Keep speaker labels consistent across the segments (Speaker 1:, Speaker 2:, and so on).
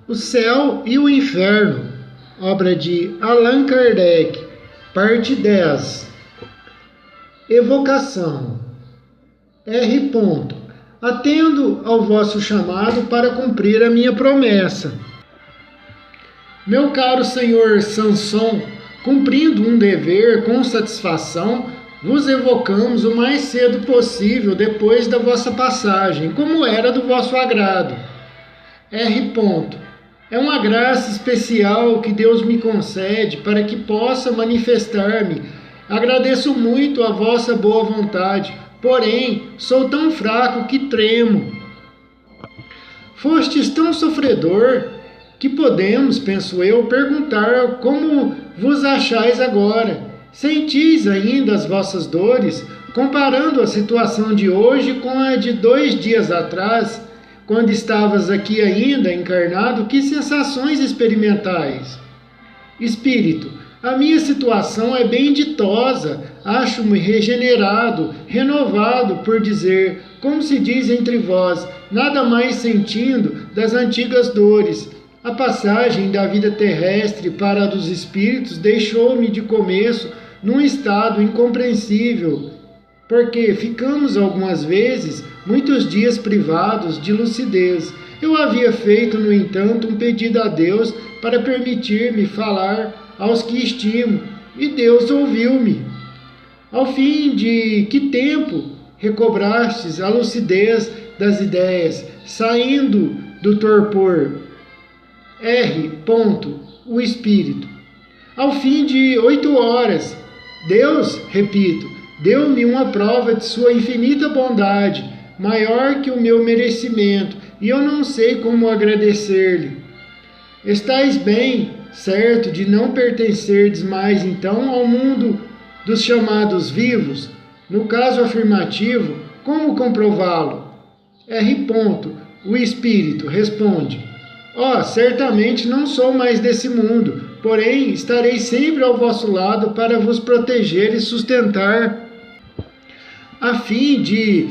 Speaker 1: O Céu e o Inferno, obra de Allan Kardec, parte 10. Evocação. R. Atendo ao vosso chamado para cumprir a minha promessa. Meu caro senhor Sanson, cumprindo um dever com satisfação, vos evocamos o mais cedo possível depois da vossa passagem, como era do vosso agrado. R. É uma graça especial que Deus me concede para que possa manifestar-me. Agradeço muito a vossa boa vontade, porém sou tão fraco que tremo. Fostes tão sofredor que podemos, penso eu, perguntar como vos achais agora. Sentis ainda as vossas dores? Comparando a situação de hoje com a de 2 dias atrás, quando estavas aqui ainda encarnado, que sensações experimentais? Espírito, a minha situação é bem ditosa, acho-me regenerado, renovado, por dizer, como se diz entre vós, nada mais sentindo das antigas dores. A passagem da vida terrestre para a dos espíritos deixou-me de começo num estado incompreensível, porque ficamos algumas vezes muitos dias privados de lucidez. Eu havia feito, no entanto, um pedido a Deus para permitir-me falar aos que estimo, e Deus ouviu-me. Ao fim de que tempo recobrastes a lucidez das ideias, saindo do torpor? R. O Espírito. Ao fim de 8 horas, Deus, repito, deu-me uma prova de sua infinita bondade, maior que o meu merecimento, e eu não sei como agradecer-lhe. Estais bem certo de não pertencerdes mais então ao mundo dos chamados vivos? No caso afirmativo, como comprová-lo? R. O Espírito responde: certamente não sou mais desse mundo, porém estarei sempre ao vosso lado para vos proteger e sustentar, a fim de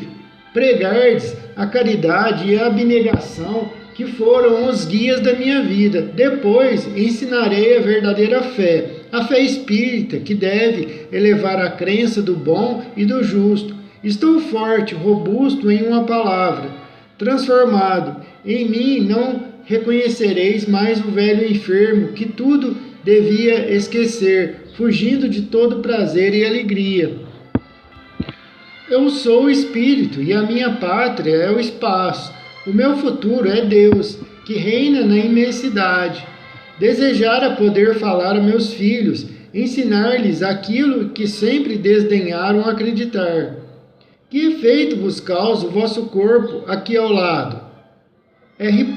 Speaker 1: pregardes a caridade e a abnegação que foram os guias da minha vida. Depois ensinarei a verdadeira fé, a fé espírita, que deve elevar a crença do bom e do justo. Estou forte, robusto em uma palavra, transformado. Em mim não reconhecereis mais o velho enfermo que tudo devia esquecer, fugindo de todo prazer e alegria. Eu sou o Espírito e a minha pátria é o espaço. O meu futuro é Deus, que reina na imensidade. Desejara poder falar a meus filhos, ensinar-lhes aquilo que sempre desdenharam acreditar. Que efeito vos causa o vosso corpo aqui ao lado? R.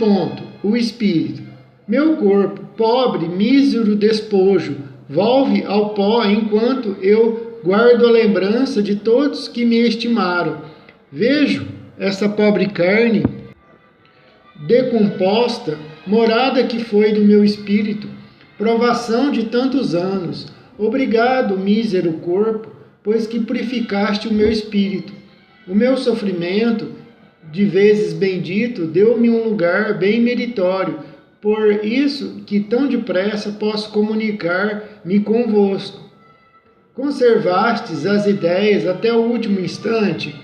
Speaker 1: O Espírito. Meu corpo, pobre, mísero despojo, volve ao pó enquanto eu guardo a lembrança de todos que me estimaram. Vejo essa pobre carne decomposta, morada que foi do meu espírito, provação de tantos anos. Obrigado, mísero corpo, pois que purificaste o meu espírito. O meu sofrimento, de vezes bendito, deu-me um lugar bem meritório, por isso que tão depressa posso comunicar-me convosco. Conservastes as ideias até o último instante?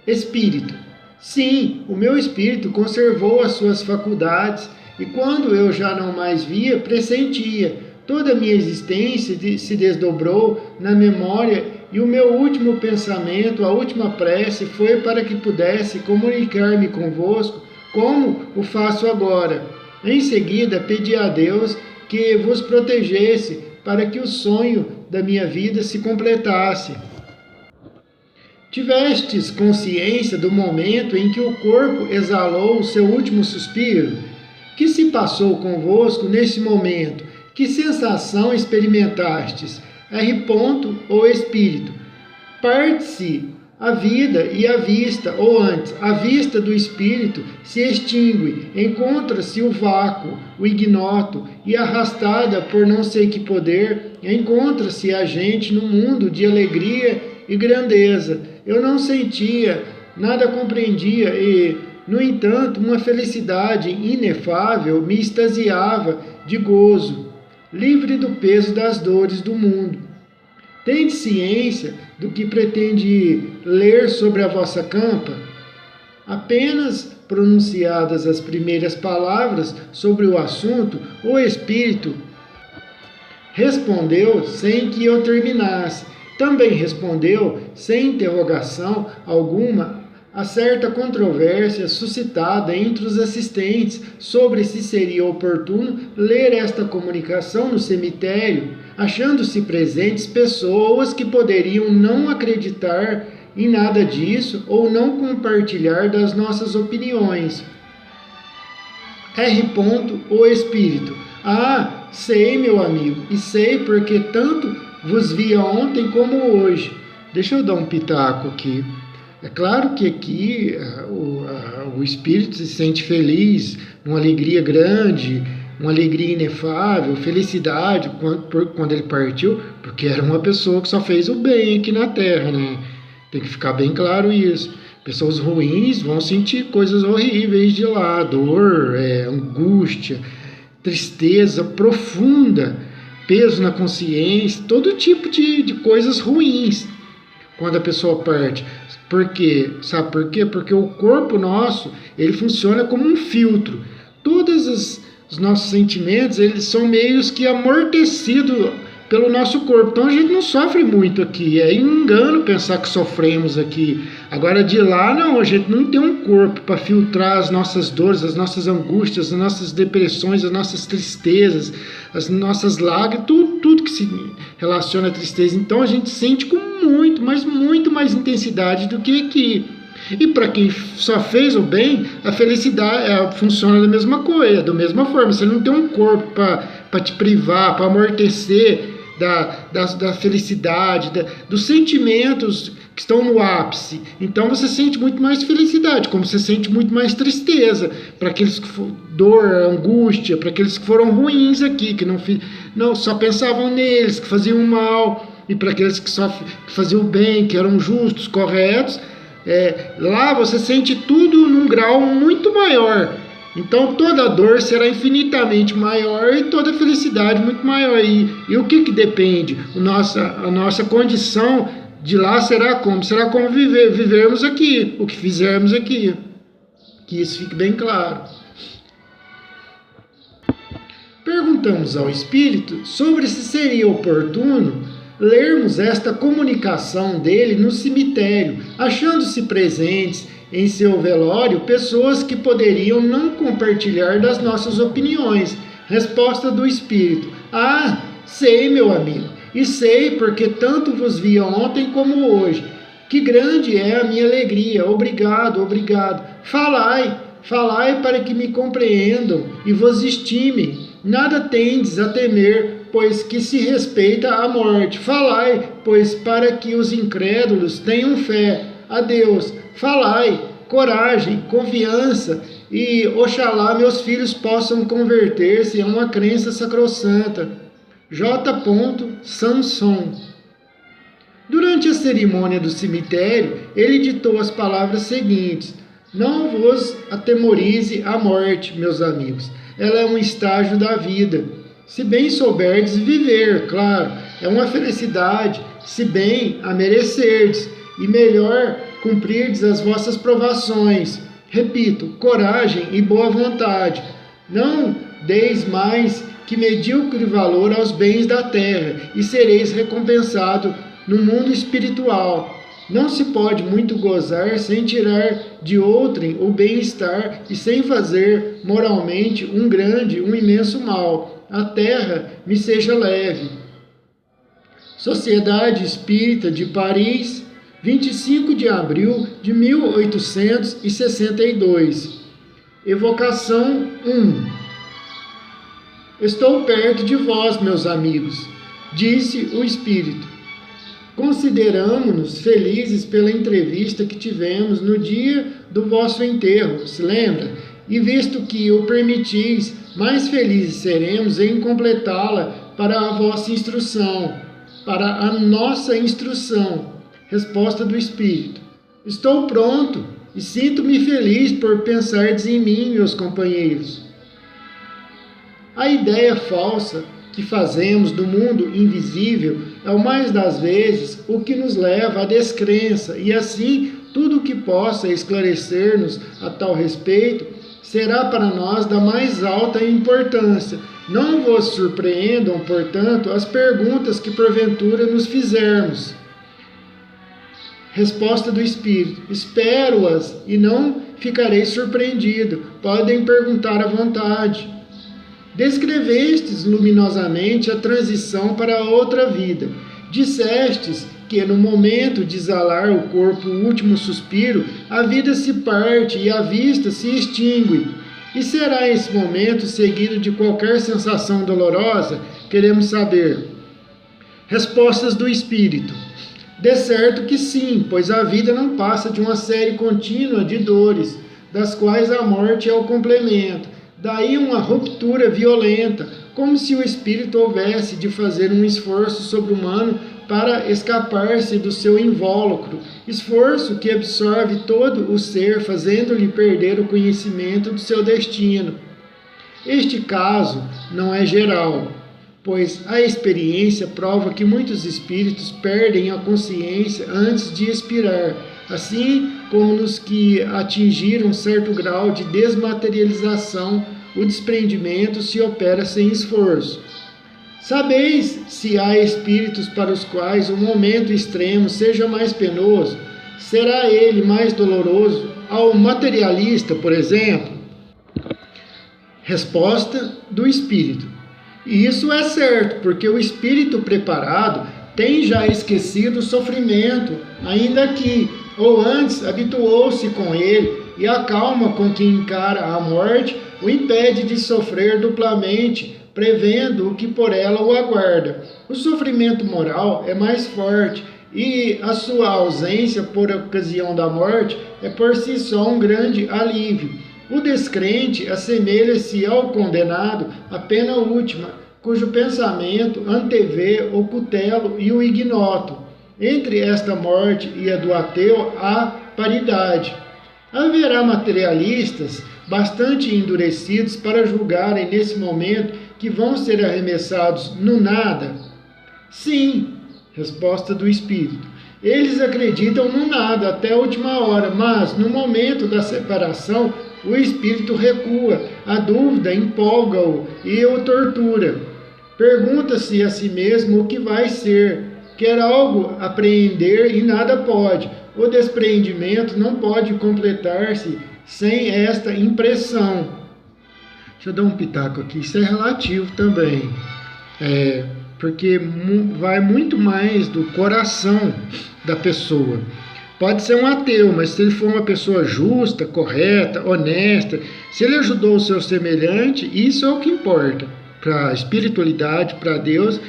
Speaker 1: Espírito. Sim, o meu espírito conservou as suas faculdades, e quando eu já não mais via, pressentia. Toda a minha existência se desdobrou na memória, e o meu último pensamento, a última prece, foi para que pudesse comunicar-me convosco, como o faço agora. Em seguida, pedi a Deus que vos protegesse, para que o sonho da minha vida se completasse. Tivestes consciência do momento em que o corpo exalou o seu último suspiro? Que se passou convosco nesse momento? Que sensação experimentastes? R. O Espírito. Parte-se a vida e a vista, ou antes, a vista do espírito se extingue, encontra-se o vácuo, o ignoto, e arrastada por não sei que poder, encontra-se a gente no mundo de alegria e grandeza. Eu não sentia, nada compreendia e No entanto, uma felicidade inefável me extasiava de gozo, livre do peso das dores do mundo. Tende ciência do que pretende ler sobre a vossa campa? Apenas pronunciadas as primeiras palavras sobre o assunto, o Espírito respondeu sem que eu terminasse. Também respondeu, sem interrogação alguma, a certa controvérsia suscitada entre os assistentes sobre se seria oportuno ler esta comunicação no cemitério, achando-se presentes pessoas que poderiam não acreditar em nada disso ou não compartilhar das nossas opiniões. R. O Espírito. Ah, sei, meu amigo, e sei porque tanto vos via ontem como hoje. Deixa eu dar um pitaco aqui. É claro que aqui o Espírito se sente feliz, uma alegria grande, uma alegria inefável, felicidade quando ele partiu, porque era uma pessoa que só fez o bem aqui na Terra, né? Tem que ficar bem claro isso. Pessoas ruins vão sentir coisas horríveis de lá, dor, angústia, tristeza profunda, peso na consciência, todo tipo de coisas ruins quando a pessoa parte. Por quê? Sabe por quê? Porque o corpo nosso, ele funciona como um filtro. Todos os nossos sentimentos, eles são meios que amortecidos pelo nosso corpo. Então a gente não sofre muito aqui. É engano pensar que sofremos aqui. Agora de lá, não, a gente não tem um corpo para filtrar as nossas dores, as nossas angústias, as nossas depressões, as nossas tristezas, as nossas lágrimas, tudo que se relaciona à tristeza. Então a gente sente com muito mais intensidade do que aqui. E para quem só fez o bem, a felicidade funciona da mesma coisa, da mesma forma. Você não tem um corpo para te privar, para amortecer da felicidade, dos sentimentos que estão no ápice. Então você sente muito mais felicidade, como você sente muito mais tristeza, para aqueles que dor, angústia, para aqueles que foram ruins aqui, que não só pensavam neles, que faziam mal, e para aqueles que faziam o bem, que eram justos, corretos. Lá você sente tudo num grau muito maior. Então toda a dor será infinitamente maior e toda a felicidade muito maior. E o que depende? A nossa condição de lá será como? Será como vivermos aqui, o que fizermos aqui. Que isso fique bem claro. Perguntamos ao Espírito sobre se seria oportuno lermos esta comunicação dele no cemitério, achando-se presentes em seu velório pessoas que poderiam não compartilhar das nossas opiniões. Resposta do Espírito: ah, sei, meu amigo, e sei porque tanto vos via ontem como hoje. Que grande é a minha alegria. Obrigado. Falai para que me compreendam e vos estimem. Nada tendes a temer, pois que se respeita a morte. Falai, pois para que os incrédulos tenham fé a Deus. Falai, coragem, confiança, e oxalá meus filhos possam converter-se a uma crença sacrossanta. J. Samson. Durante a cerimônia do cemitério, ele ditou as palavras seguintes: não vos atemorize a morte, meus amigos. Ela é um estágio da vida. Se bem souberdes viver, claro, é uma felicidade, se bem a merecerdes, e melhor cumprirdes as vossas provações. Repito, coragem e boa vontade. Não deis mais que medíocre valor aos bens da terra, e sereis recompensado no mundo espiritual. Não se pode muito gozar sem tirar de outrem o bem-estar e sem fazer moralmente um imenso mal. A terra me seja leve. Sociedade Espírita de Paris, 25 de abril de 1862. Evocação 1. Estou perto de vós, meus amigos, disse o Espírito. Consideramo-nos felizes pela entrevista que tivemos no dia do vosso enterro, se lembra? E visto que o permitis, mais felizes seremos em completá-la para a vossa instrução, para a nossa instrução. Resposta do Espírito. Estou pronto, e sinto-me feliz por pensardes em mim, meus companheiros. A ideia falsa que fazemos do mundo invisível é, o mais das vezes, o que nos leva à descrença, e assim tudo o que possa esclarecer-nos a tal respeito será para nós da mais alta importância. Não vos surpreendam, portanto, as perguntas que porventura nos fizermos. Resposta do Espírito: espero-as e não ficarei surpreendido. Podem perguntar à vontade. Descrevestes luminosamente a transição para a outra vida. Dissestes que no momento de exalar o corpo o último suspiro, a vida se parte e a vista se extingue. E será esse momento seguido de qualquer sensação dolorosa? Queremos saber. Respostas do Espírito: de certo que sim, pois a vida não passa de uma série contínua de dores, das quais a morte é o complemento. Daí uma ruptura violenta, como se o espírito houvesse de fazer um esforço sobre-humano para escapar-se do seu invólucro, esforço que absorve todo o ser, fazendo-lhe perder o conhecimento do seu destino. Este caso não é geral, pois a experiência prova que muitos espíritos perdem a consciência antes de expirar, assim como nos que atingiram certo grau de desmaterialização, o desprendimento se opera sem esforço. Sabeis se há espíritos para os quais o momento extremo seja mais penoso? Será ele mais doloroso ao materialista, por exemplo? Resposta do Espírito: e isso é certo, porque o espírito preparado tem já esquecido o sofrimento, ainda que, ou antes, habituou-se com ele, e a calma com que encara a morte o impede de sofrer duplamente, prevendo o que por ela o aguarda. O sofrimento moral é mais forte, e a sua ausência por ocasião da morte é por si só um grande alívio. O descrente assemelha-se ao condenado à pena última, cujo pensamento antevê o cutelo e o ignoto. Entre esta morte e a do ateu há paridade. Haverá materialistas bastante endurecidos para julgarem nesse momento que vão ser arremessados no nada? Sim, resposta do Espírito. Eles acreditam no nada até a última hora, mas no momento da separação o Espírito recua, a dúvida empolga-o e o tortura. Pergunta-se a si mesmo o que vai ser, quer algo apreender e nada pode. O despreendimento não pode completar-se sem esta impressão. Deixa eu dar um pitaco aqui, isso é relativo também, porque vai muito mais do coração da pessoa. Pode ser um ateu, mas se ele for uma pessoa justa, correta, honesta, se ele ajudou o seu semelhante, isso é o que importa para a espiritualidade, para Deus.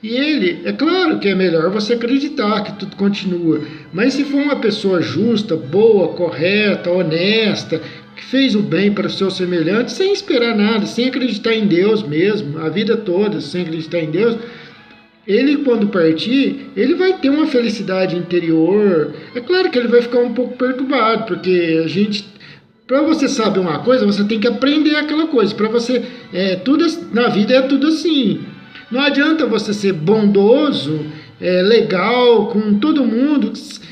Speaker 1: E ele, é claro que é melhor você acreditar que tudo continua, mas se for uma pessoa justa, boa, correta, honesta, que fez o bem para o seu semelhante, sem esperar nada, sem acreditar em Deus mesmo, a vida toda sem acreditar em Deus, ele, quando partir, ele vai ter uma felicidade interior. É claro que ele vai ficar um pouco perturbado, porque para você saber uma coisa, você tem que aprender aquela coisa. Para você, tudo na vida é tudo assim. Não adianta você ser bondoso, legal com todo mundo,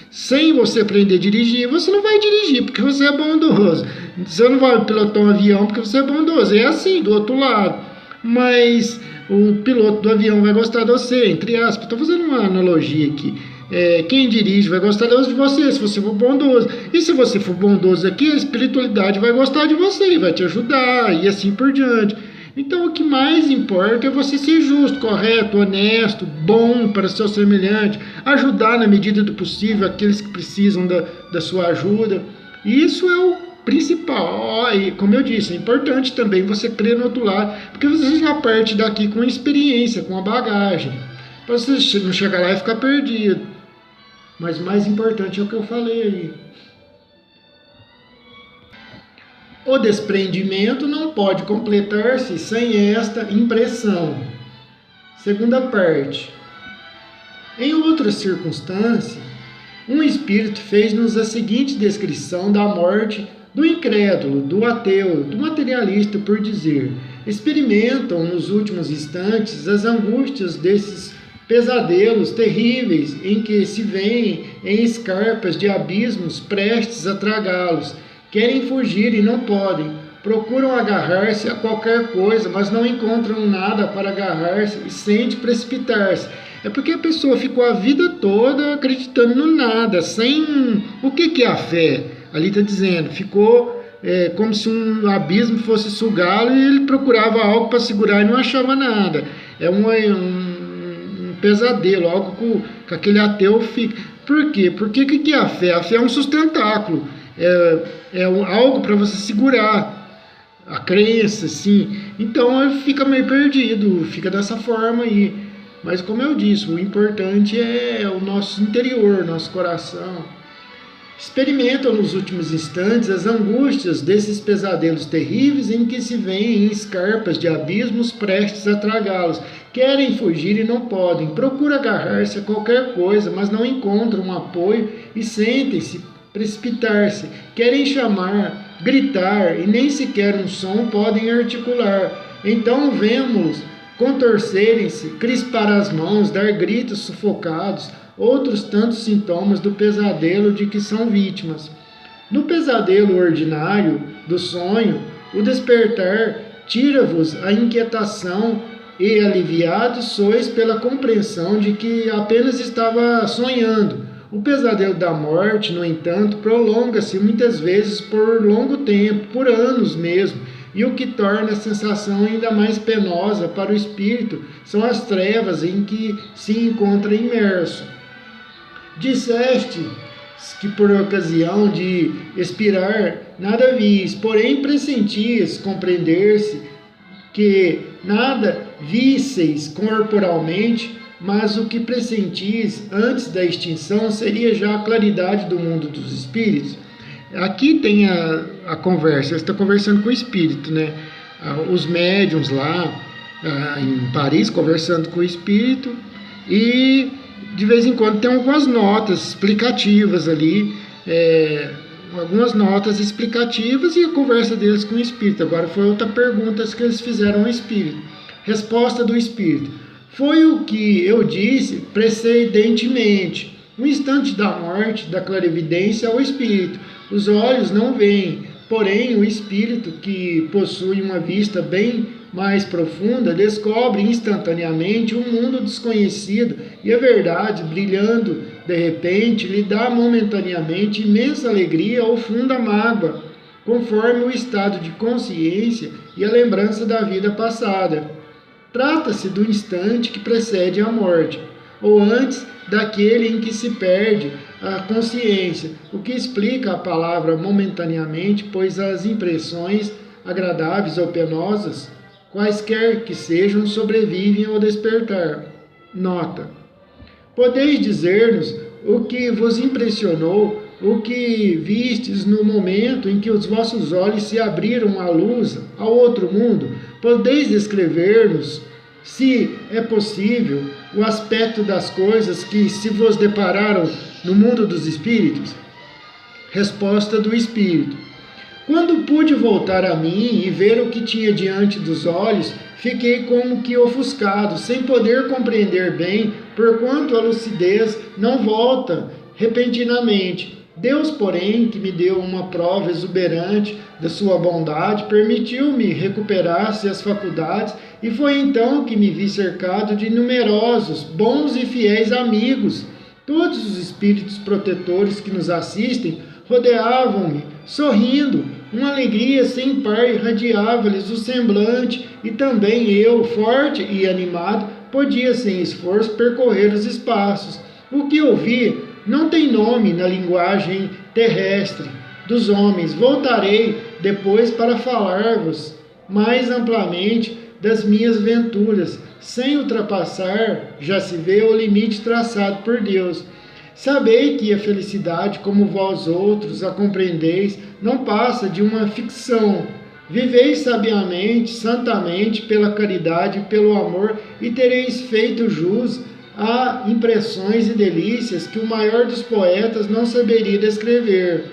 Speaker 1: sem você aprender a dirigir. Você não vai dirigir porque você é bondoso. Você não vai pilotar um avião porque você é bondoso. É assim, do outro lado. Mas o piloto do avião vai gostar de você, entre aspas. Estou fazendo uma analogia aqui. Quem dirige vai gostar de você, se você for bondoso. E se você for bondoso aqui, a espiritualidade vai gostar de você e vai te ajudar, e assim por diante. Então, o que mais importa é você ser justo, correto, honesto, bom para seu semelhante, ajudar na medida do possível aqueles que precisam da sua ajuda. E isso é o principal. E, como eu disse, é importante também você crer no outro lado, porque você já parte daqui com experiência, com a bagagem, para você não chegar lá e ficar perdido. Mas o mais importante é o que eu falei aí. O desprendimento não pode completar-se sem esta impressão. Segunda parte. Em outra circunstância, Um espírito fez-nos a seguinte descrição da morte do incrédulo, do ateu, do materialista, por dizer: experimentam nos últimos instantes as angústias desses pesadelos terríveis em que se veem em escarpas de abismos prestes a tragá-los. Querem fugir e não podem. Procuram agarrar-se a qualquer coisa, mas não encontram nada para agarrar-se e sentem precipitar-se. É porque a pessoa ficou a vida toda acreditando no nada, sem... O que é a fé? Ali está dizendo, ficou como se um abismo fosse sugá-lo e ele procurava algo para segurar e não achava nada. É um pesadelo, algo que aquele ateu fica. Por quê? Porque o que é a fé? A fé é um sustentáculo, algo para você segurar. A crença, sim. Então fica meio perdido, fica dessa forma aí. Mas como eu disse, o importante é o nosso interior, nosso coração. Experimentam nos últimos instantes as angústias desses pesadelos terríveis em que se veem em escarpas de abismos prestes a tragá-los. Querem fugir e não podem. Procuram agarrar-se a qualquer coisa, mas não encontram um apoio e sentem-se precipitar-se. Querem chamar, gritar e nem sequer um som podem articular. Então vemos contorcerem-se, crispar as mãos, dar gritos sufocados, outros tantos sintomas do pesadelo de que são vítimas. No pesadelo ordinário do sonho, o despertar tira-vos a inquietação e aliviados sois pela compreensão de que apenas estava sonhando. O pesadelo da morte, no entanto, prolonga-se muitas vezes por longo tempo, por anos mesmo, e o que torna a sensação ainda mais penosa para o espírito são as trevas em que se encontra imerso. Disseste que por ocasião de expirar nada vis, porém pressentias compreender-se que nada visseis corporalmente, mas o que pressentis antes da extinção seria já a claridade do mundo dos espíritos. Aqui tem a conversa, você está conversando com o espírito, né? Os médiuns lá em Paris conversando com o espírito, e de vez em quando tem algumas notas explicativas ali, algumas notas explicativas, e a conversa deles com o espírito. Agora foi outra pergunta que eles fizeram ao espírito. Resposta do espírito: foi o que eu disse precedentemente. No instante da morte, da clarividência ao espírito, os olhos não veem, porém o espírito, que possui uma vista bem mais profunda, descobre instantaneamente um mundo desconhecido, e a verdade, brilhando de repente, lhe dá momentaneamente imensa alegria ou funda mágoa, conforme o estado de consciência e a lembrança da vida passada. Trata-se do instante que precede a morte, ou antes daquele em que se perde a consciência, o que explica a palavra momentaneamente, pois as impressões agradáveis ou penosas, quaisquer que sejam, sobrevivem ao despertar. Nota: podeis dizer-nos o que vos impressionou, o que vistes no momento em que os vossos olhos se abriram à luz, ao outro mundo? Podeis descrever-nos, se é possível, o aspecto das coisas que se vos depararam no mundo dos espíritos? Resposta do espírito: quando pude voltar a mim e ver o que tinha diante dos olhos, fiquei como que ofuscado, sem poder compreender bem, porquanto a lucidez não volta repentinamente. Deus, porém, que me deu uma prova exuberante da sua bondade, permitiu-me recuperar-se as faculdades, e foi então que me vi cercado de numerosos, bons e fiéis amigos. Todos os espíritos protetores que nos assistem rodeavam-me, sorrindo. Uma alegria sem par irradiava-lhes o semblante, e também eu, forte e animado, podia sem esforço percorrer os espaços. O que ouvi não tem nome na linguagem terrestre dos homens. Voltarei depois para falar-vos mais amplamente das minhas venturas, sem ultrapassar, já se vê, o limite traçado por Deus. Sabei que a felicidade, como vós outros a compreendeis, não passa de uma ficção. Viveis sabiamente, santamente, pela caridade e pelo amor, e tereis feito jus há impressões e delícias que o maior dos poetas não saberia descrever.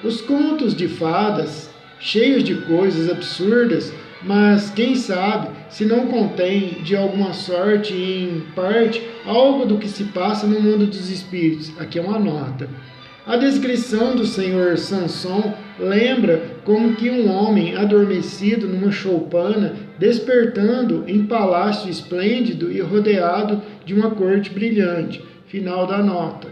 Speaker 1: Os contos de fadas, cheios de coisas absurdas, mas quem sabe se não contém de alguma sorte e em parte algo do que se passa no mundo dos espíritos. Aqui é uma nota. A descrição do senhor Sanson lembra como que um homem adormecido numa choupana, despertando em palácio esplêndido e rodeado de uma corte brilhante. Final da nota.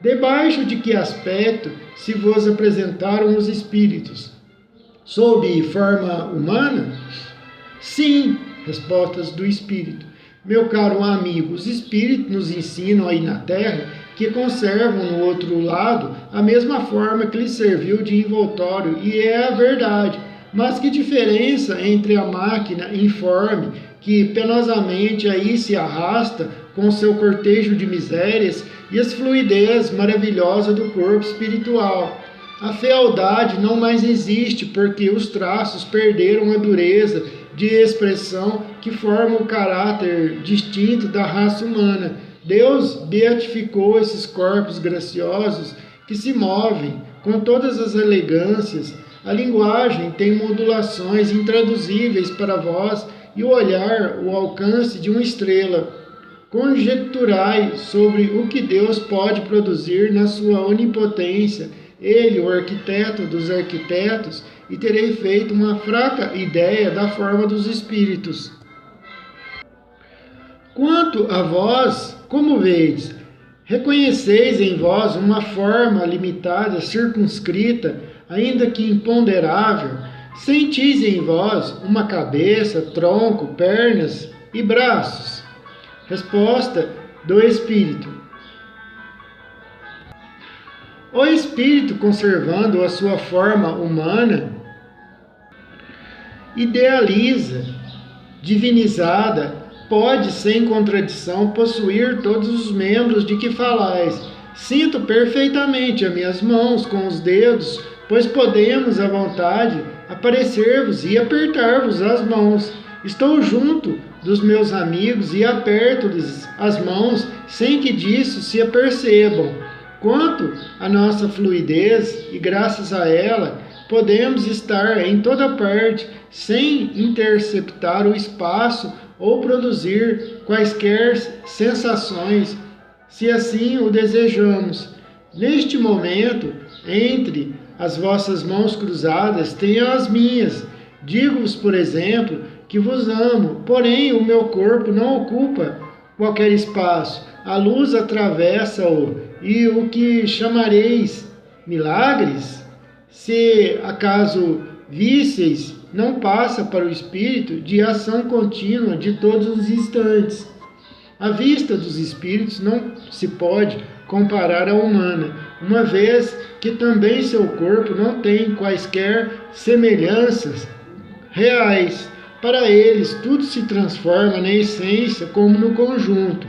Speaker 1: Debaixo de que aspecto se vos apresentaram os espíritos? Sob forma humana? Sim, respostas do espírito. Meu caro amigo, os espíritos nos ensinam aí na Terra que conservam no outro lado a mesma forma que lhes serviu de envoltório, e é a verdade. Mas que diferença entre a máquina informe, que penosamente aí se arrasta com seu cortejo de misérias, e as fluidez maravilhosa do corpo espiritual. A fealdade não mais existe, porque os traços perderam a dureza de expressão que forma o caráter distinto da raça humana. Deus beatificou esses corpos graciosos que se movem com todas as elegâncias. A linguagem tem modulações intraduzíveis para vós e o olhar, o alcance de uma estrela. Conjecturai sobre o que Deus pode produzir na sua onipotência, Ele, o arquiteto dos arquitetos, e terei feito uma fraca ideia da forma dos espíritos. Quanto a vós, como vedes, reconheceis em vós uma forma limitada, circunscrita, ainda que imponderável? Sentis em vós uma cabeça, tronco, pernas e braços? Resposta do Espírito. O Espírito, conservando a sua forma humana, idealiza, divinizada, pode, sem contradição, possuir todos os membros de que falais. Sinto perfeitamente as minhas mãos com os dedos, pois podemos, à vontade, aparecer-vos e apertar-vos as mãos. Estou junto dos meus amigos e aperto-lhes as mãos, sem que disso se apercebam. Quanto à nossa fluidez, e graças a ela, podemos estar em toda parte, sem interceptar o espaço ou produzir quaisquer sensações, se assim o desejamos. Neste momento, entre as vossas mãos cruzadas, tenho as minhas. Digo-vos, por exemplo, que vos amo, porém o meu corpo não ocupa qualquer espaço. A luz atravessa-o, e o que chamareis milagres, se acaso vísseis, não passa para o espírito de ação contínua de todos os instantes. A vista dos espíritos não se pode comparar à humana, uma vez que também seu corpo não tem quaisquer semelhanças reais. Para eles, tudo se transforma na essência como no conjunto.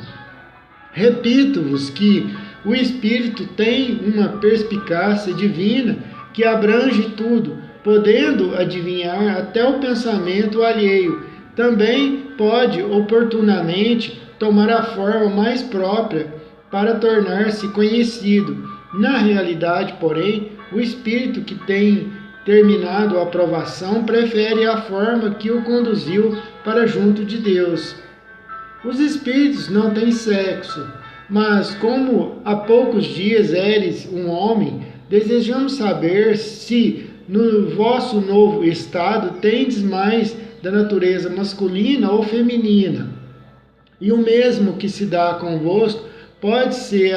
Speaker 1: Repito-vos que o espírito tem uma perspicácia divina que abrange tudo, podendo adivinhar até o pensamento alheio. Também pode oportunamente tomar a forma mais própria para tornar-se conhecido. Na realidade, porém, o espírito que tem terminado a aprovação prefere a forma que o conduziu para junto de Deus. Os espíritos não têm sexo, mas como há poucos dias eres um homem, desejamos saber se no vosso novo estado tendes mais da natureza masculina ou feminina. E o mesmo que se dá convosco pode-se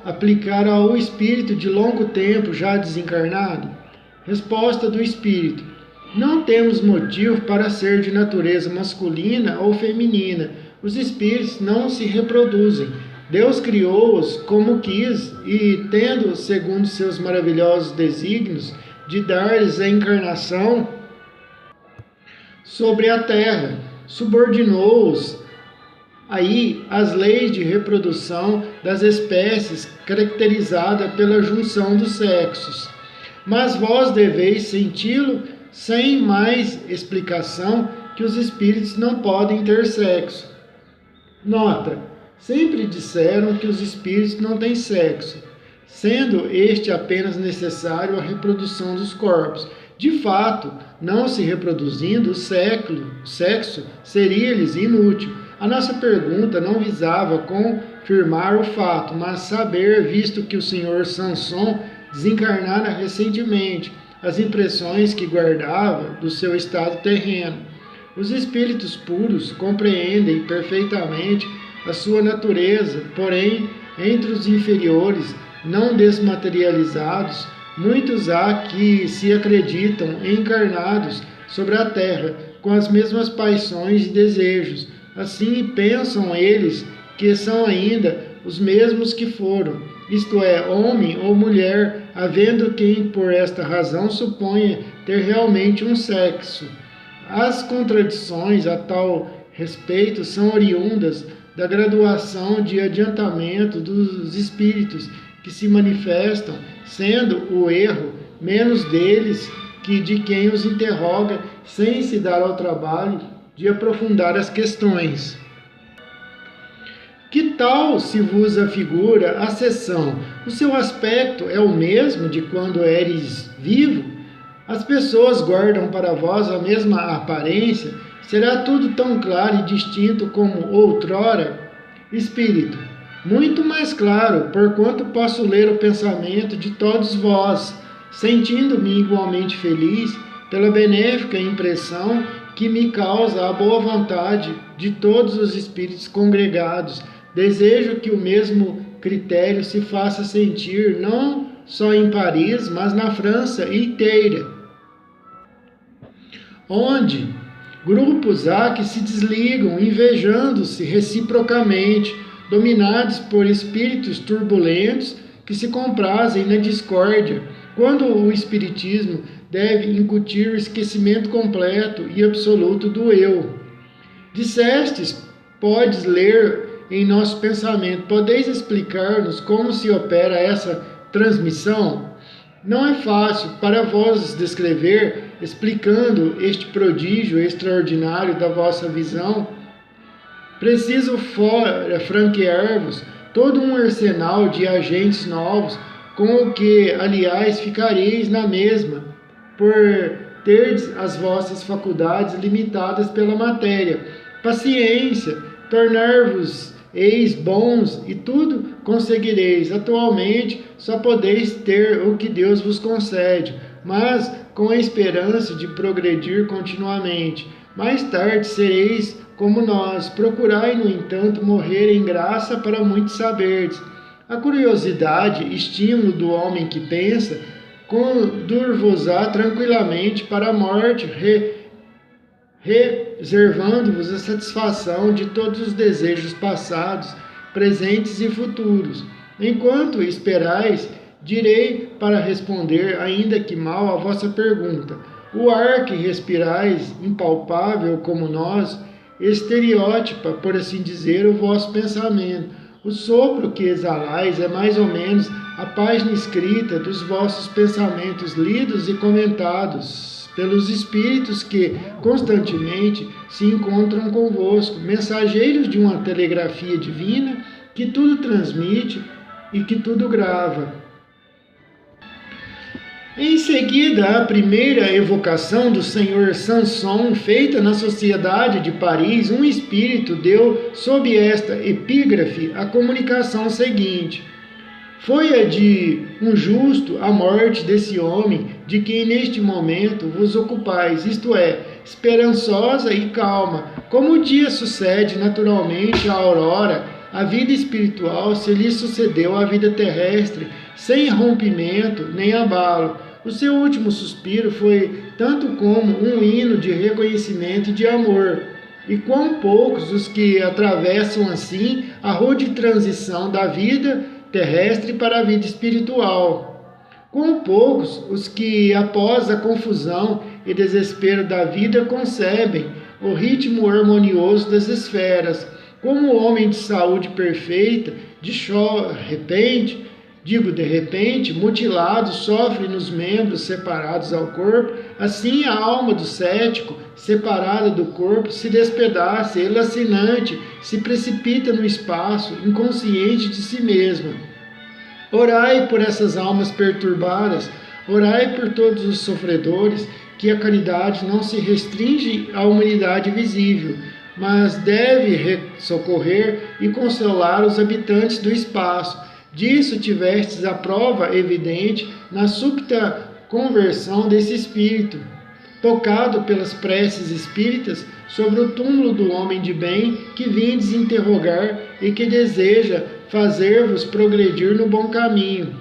Speaker 1: aplicar ao espírito de longo tempo já desencarnado? Resposta do espírito. Não temos motivo para ser de natureza masculina ou feminina. Os espíritos não se reproduzem. Deus criou-os como quis e, tendo, segundo seus maravilhosos desígnios, de dar-lhes a encarnação sobre a terra, subordinou-os aí às leis de reprodução das espécies, caracterizada pela junção dos sexos. Mas vós deveis senti-lo sem mais explicação que os espíritos não podem ter sexo. Nota: sempre disseram que os espíritos não têm sexo, sendo este apenas necessário à reprodução dos corpos. De fato, não se reproduzindo, o sexo seria-lhes inútil. A nossa pergunta não visava confirmar o fato, mas saber, visto que o Sr. Sanson desencarnara recentemente, as impressões que guardava do seu estado terreno. Os espíritos puros compreendem perfeitamente a sua natureza, porém, entre os inferiores, não desmaterializados, muitos há que se acreditam encarnados sobre a terra, com as mesmas paixões e desejos. Assim pensam eles que são ainda os mesmos que foram, isto é, homem ou mulher, havendo quem por esta razão suponha ter realmente um sexo. As contradições a tal respeito são oriundas da graduação de adiantamento dos espíritos que se manifestam, sendo o erro menos deles que de quem os interroga, sem se dar ao trabalho de aprofundar as questões. Que tal se vos afigura a seção? O seu aspecto é o mesmo de quando eres vivo? As pessoas guardam para vós a mesma aparência? Será tudo tão claro e distinto como outrora? Espírito, muito mais claro, porquanto posso ler o pensamento de todos vós, sentindo-me igualmente feliz pela benéfica impressão que me causa a boa vontade de todos os espíritos congregados. Desejo que o mesmo critério se faça sentir não só em Paris, mas na França inteira, onde grupos há que se desligam, invejando-se reciprocamente, dominados por espíritos turbulentos que se comprazem na discórdia, quando o espiritismo deve incutir o esquecimento completo e absoluto do eu. Dissestes, podes ler em nosso pensamento, podeis explicar-nos como se opera essa transmissão? Não é fácil para vós descrever, explicando este prodígio extraordinário da vossa visão. Preciso franquear-vos todo um arsenal de agentes novos, com o que, aliás, ficareis na mesma, por terdes as vossas faculdades limitadas pela matéria. Paciência, tornar-vos eis bons e tudo conseguireis. Atualmente só podeis ter o que Deus vos concede, mas com a esperança de progredir continuamente. Mais tarde sereis como nós. Procurai, no entanto, morrer em graça para muitos saberdes. A curiosidade, estímulo do homem que pensa, conduz-vos-á tranquilamente para a morte, reservando-vos a satisfação de todos os desejos passados, presentes e futuros. Enquanto esperais, direi para responder, ainda que mal, a vossa pergunta. O ar que respirais, impalpável como nós, estereótipa, por assim dizer, o vosso pensamento. O sopro que exalais é mais ou menos a página escrita dos vossos pensamentos lidos e comentados pelos espíritos que constantemente se encontram convosco, mensageiros de uma telegrafia divina que tudo transmite e que tudo grava. Em seguida, a primeira evocação do Sr. Sanson, feita na Sociedade de Paris, um espírito deu, sob esta epígrafe, a comunicação seguinte. Foi a de um justo a morte desse homem, de quem neste momento vos ocupais, isto é, esperançosa e calma. Como o dia sucede naturalmente à aurora, a vida espiritual se lhe sucedeu à vida terrestre, sem rompimento nem abalo. O seu último suspiro foi tanto como um hino de reconhecimento e de amor. E quão poucos os que atravessam assim a rude transição da vida terrestre para a vida espiritual. Quão poucos os que, após a confusão e desespero da vida, concebem o ritmo harmonioso das esferas. Como o homem de saúde perfeita, de repente, mutilado, sofre nos membros separados ao corpo Assim a alma do cético, separada do corpo, se despedaça e, lacinante, se precipita no espaço, inconsciente de si mesma. Orai por essas almas perturbadas, orai por todos os sofredores, que a caridade não se restringe à humanidade visível, mas deve socorrer e consolar os habitantes do espaço. Disso tivestes a prova evidente na súbita conversão desse espírito, tocado pelas preces espíritas sobre o túmulo do homem de bem que vindes interrogar e que deseja fazer-vos progredir no bom caminho.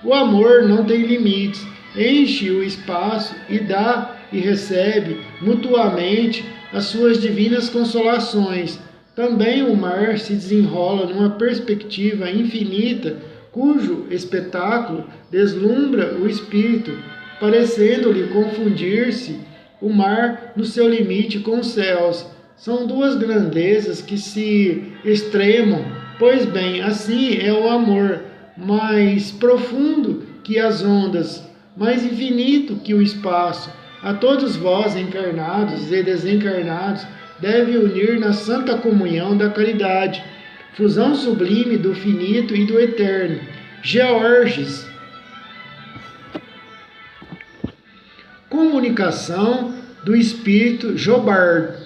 Speaker 1: O amor não tem limites, enche o espaço e dá e recebe mutuamente as suas divinas consolações. Também o mar se desenrola numa perspectiva infinita, cujo espetáculo deslumbra o espírito, parecendo-lhe confundir-se o mar no seu limite com os céus. São duas grandezas que se extremam. Pois bem, assim é o amor, mais profundo que as ondas, mais infinito que o espaço. A todos vós, encarnados e desencarnados, deve unir na santa comunhão da caridade, fusão sublime do finito e do eterno. Georges. Comunicação do espírito Jobard.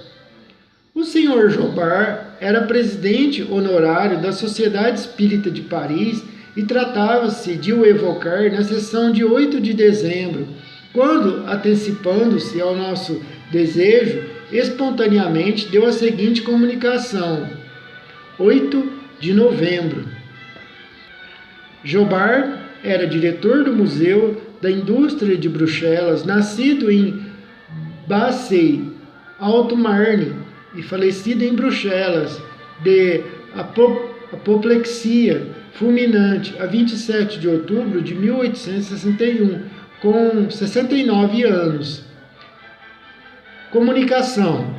Speaker 1: O senhor Jobard era presidente honorário da Sociedade Espírita de Paris e tratava-se de o evocar na sessão de 8 de dezembro, quando, antecipando-se ao nosso desejo, espontaneamente deu a seguinte comunicação: 8 de novembro. Jobard era diretor do Museu da Indústria de Bruxelas, nascido em Bassey-Alto-Marne e falecido em Bruxelas, de apoplexia fulminante, a 27 de outubro de 1861, com 69 anos. Comunicação.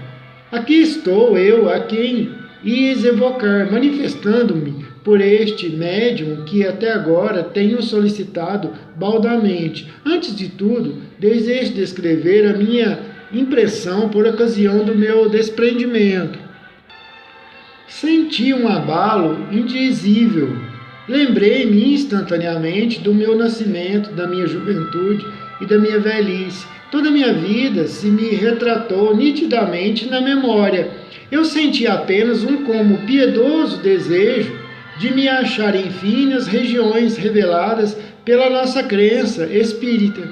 Speaker 1: Aqui estou eu a quem ias evocar, manifestando-me por este médium que até agora tenho solicitado baldamente. Antes de tudo, desejo descrever a minha impressão por ocasião do meu desprendimento. Senti um abalo indizível. Lembrei-me instantaneamente do meu nascimento, da minha juventude e da minha velhice. Toda a minha vida se me retratou nitidamente na memória. Eu senti apenas um como piedoso desejo de me achar enfim nas regiões reveladas pela nossa crença espírita.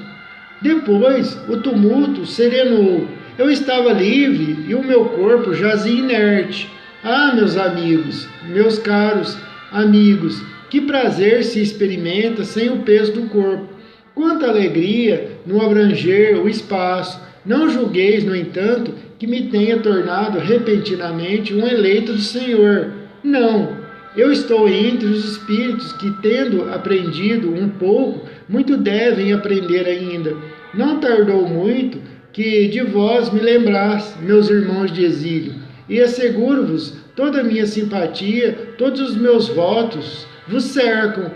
Speaker 1: Depois, o tumulto serenou. Eu estava livre e o meu corpo jazia inerte. Ah, meus amigos, meus caros amigos, que prazer se experimenta sem o peso do corpo. Quanta alegria no abranger o espaço. Não julgueis, no entanto, que me tenha tornado repentinamente um eleito do Senhor. Não, eu estou entre os espíritos que, tendo aprendido um pouco, muito devem aprender ainda. Não tardou muito que de vós me lembrasse, meus irmãos de exílio, e asseguro-vos toda a minha simpatia, todos os meus votos vos cercam.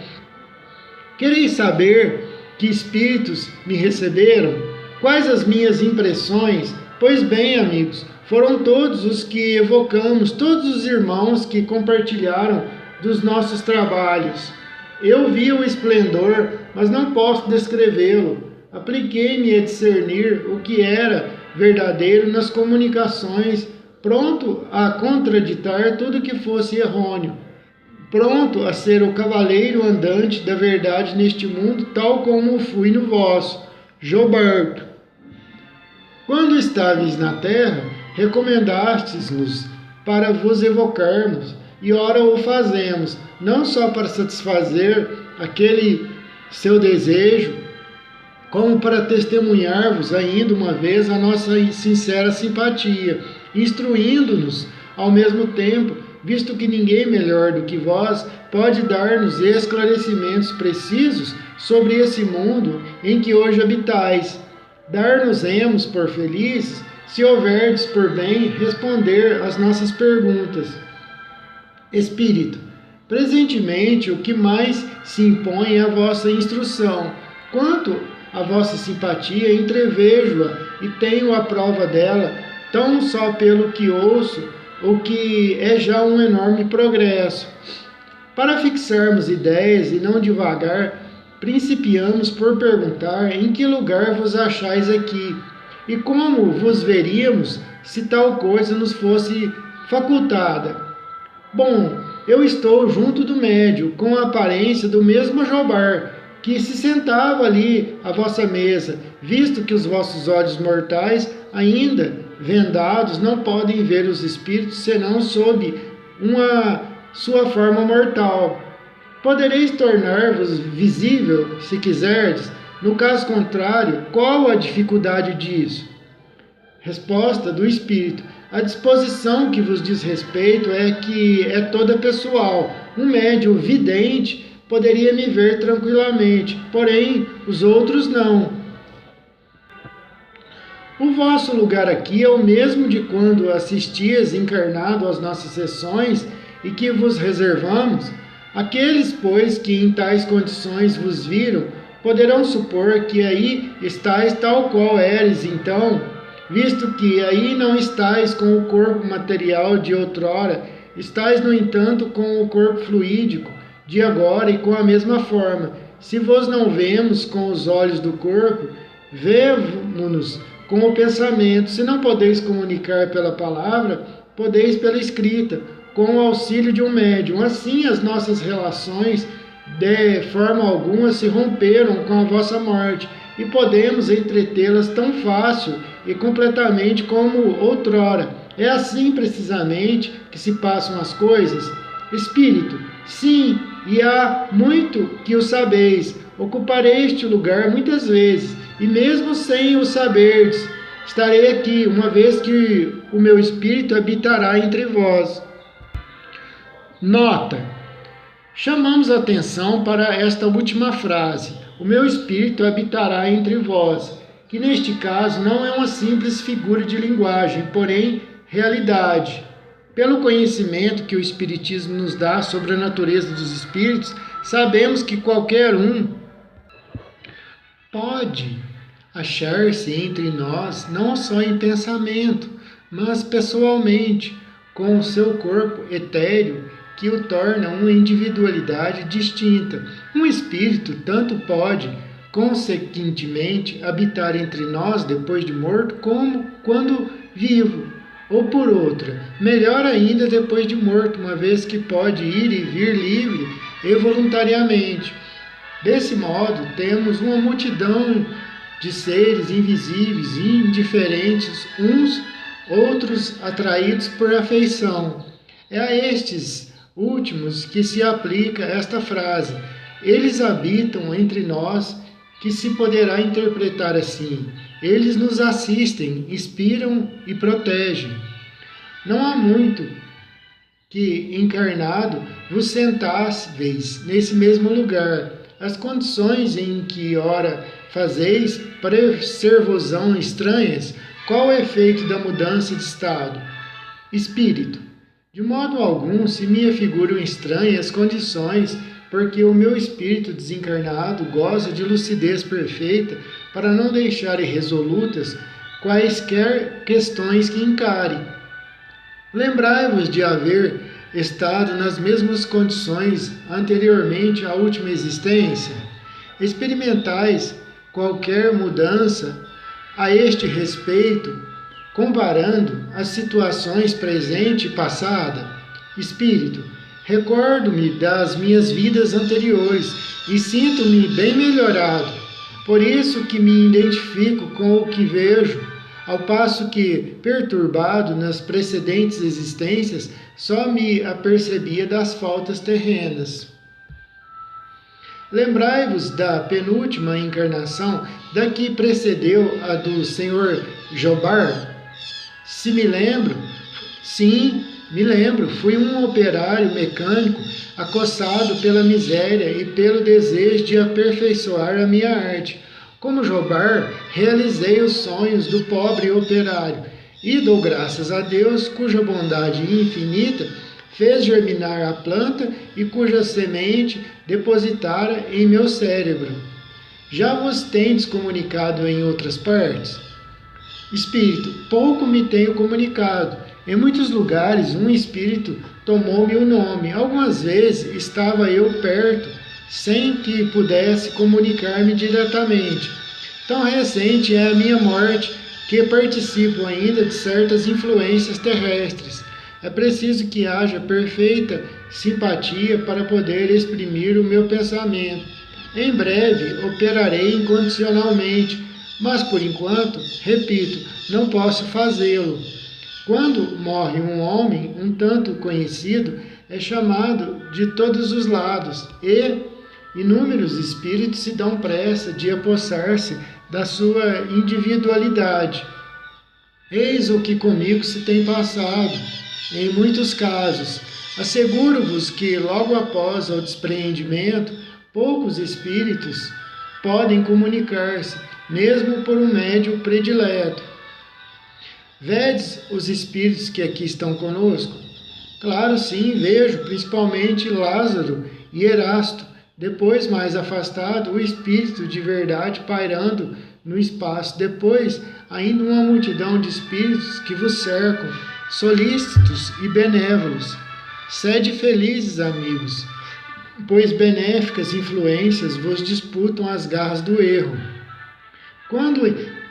Speaker 1: Quereis saber que espíritos me receberam? Quais as minhas impressões? Pois bem, amigos, foram todos os que evocamos, todos os irmãos que compartilharam dos nossos trabalhos. Eu vi o esplendor, mas não posso descrevê-lo. Apliquei-me a discernir o que era verdadeiro nas comunicações, pronto a contraditar tudo que fosse errôneo, pronto a ser o cavaleiro andante da verdade neste mundo, tal como fui no vosso. Jobard. Quando estáveis na terra, recomendastes-nos para vos evocarmos, e ora o fazemos, não só para satisfazer aquele seu desejo, como para testemunhar-vos ainda uma vez a nossa sincera simpatia, instruindo-nos ao mesmo tempo, visto que ninguém melhor do que vós pode dar-nos esclarecimentos precisos sobre esse mundo em que hoje habitais. Dar-nos-emos por felizes se houverdes por bem responder às nossas perguntas. Espírito, presentemente o que mais se impõe é a vossa instrução. Quanto a vossa simpatia, entrevejo-a e tenho a prova dela, tão só pelo que ouço, o que é já um enorme progresso. Para fixarmos ideias e não divagar, principiamos por perguntar em que lugar vos achais aqui, e como vos veríamos se tal coisa nos fosse facultada. Bom, eu estou junto do médio, com a aparência do mesmo Jobar, que se sentava ali à vossa mesa, visto que os vossos olhos mortais, ainda vendados, não podem ver os espíritos senão sob uma sua forma mortal. Podereis tornar-vos visível, se quiserdes. No caso contrário, qual a dificuldade disso? Resposta do Espírito. A disposição que vos diz respeito é que é toda pessoal. Um médium vidente poderia me ver tranquilamente, porém os outros não. O vosso lugar aqui é o mesmo de quando assistias encarnado às nossas sessões e que vos reservamos. Aqueles, pois, que em tais condições vos viram, poderão supor que aí estáis tal qual eres então, visto que aí não estáis com o corpo material de outrora, estáis, no entanto, com o corpo fluídico de agora e com a mesma forma. Se vos não vemos com os olhos do corpo, vemo-nos com o pensamento. Se não podeis comunicar pela palavra, podeis pela escrita, com o auxílio de um médium. Assim, as nossas relações, de forma alguma, se romperam com a vossa morte, e podemos entretê-las tão fácil e completamente como outrora. É assim, precisamente, que se passam as coisas. Espírito, sim, e há muito que o sabeis. Ocuparei este lugar muitas vezes, e mesmo sem o saberdes, estarei aqui, uma vez que o meu espírito habitará entre vós. Nota: chamamos a atenção para esta última frase, o meu espírito habitará entre vós, que neste caso não é uma simples figura de linguagem, porém realidade. Pelo conhecimento que o Espiritismo nos dá sobre a natureza dos espíritos, sabemos que qualquer um pode achar-se entre nós não só em pensamento, mas pessoalmente, com o seu corpo etéreo, que o torna uma individualidade distinta. Um espírito tanto pode, consequentemente, habitar entre nós depois de morto, como quando vivo, ou por outra, melhor ainda depois de morto, uma vez que pode ir e vir livre e voluntariamente. Desse modo, temos uma multidão de seres invisíveis e indiferentes, uns, outros atraídos por afeição. É a estes últimos que se aplica esta frase. Eles habitam entre nós, que se poderá interpretar assim: eles nos assistem, inspiram e protegem. Não há muito que, encarnado, vos sentasseis nesse mesmo lugar. As condições em que ora fazeis parecer-vos-ão estranhas. Qual o efeito da mudança de estado? Espírito: de modo algum se me afiguram estranhas condições, porque o meu espírito desencarnado goza de lucidez perfeita para não deixar irresolutas quaisquer questões que encare. Lembrai-vos de haver estado nas mesmas condições anteriormente à última existência. Experimentais qualquer mudança a este respeito, comparando as situações presente e passada? Espírito: recordo-me das minhas vidas anteriores e sinto-me bem melhorado. Por isso que me identifico com o que vejo, ao passo que, perturbado nas precedentes existências, só me apercebia das faltas terrenas. Lembrai-vos da penúltima encarnação, da que precedeu a do Sr. Jobar. Se me lembro, sim, me lembro, fui um operário mecânico acossado pela miséria e pelo desejo de aperfeiçoar a minha arte. Como Jobar, realizei os sonhos do pobre operário e dou graças a Deus, cuja bondade infinita fez germinar a planta e cuja semente depositara em meu cérebro. Já vos tendes comunicado em outras partes? Espírito, pouco me tenho comunicado. Em muitos lugares, um espírito tomou-me o nome. Algumas vezes estava eu perto, sem que pudesse comunicar-me diretamente. Tão recente é a minha morte que participo ainda de certas influências terrestres. É preciso que haja perfeita simpatia para poder exprimir o meu pensamento. Em breve operarei incondicionalmente, mas por enquanto, repito, não posso fazê-lo. Quando morre um homem um tanto conhecido, é chamado de todos os lados e inúmeros espíritos se dão pressa de apossar-se da sua individualidade. Eis o que comigo se tem passado. Em muitos casos, asseguro-vos que logo após o despreendimento, poucos espíritos podem comunicar-se, mesmo por um médium predileto. Vedes os espíritos que aqui estão conosco? Claro, sim, vejo, principalmente Lázaro e Erasto. Depois, mais afastado, o espírito de verdade pairando no espaço. Depois, ainda uma multidão de espíritos que vos cercam, solícitos e benévolos. Sede felizes, amigos, pois benéficas influências vos disputam as garras do erro. Quando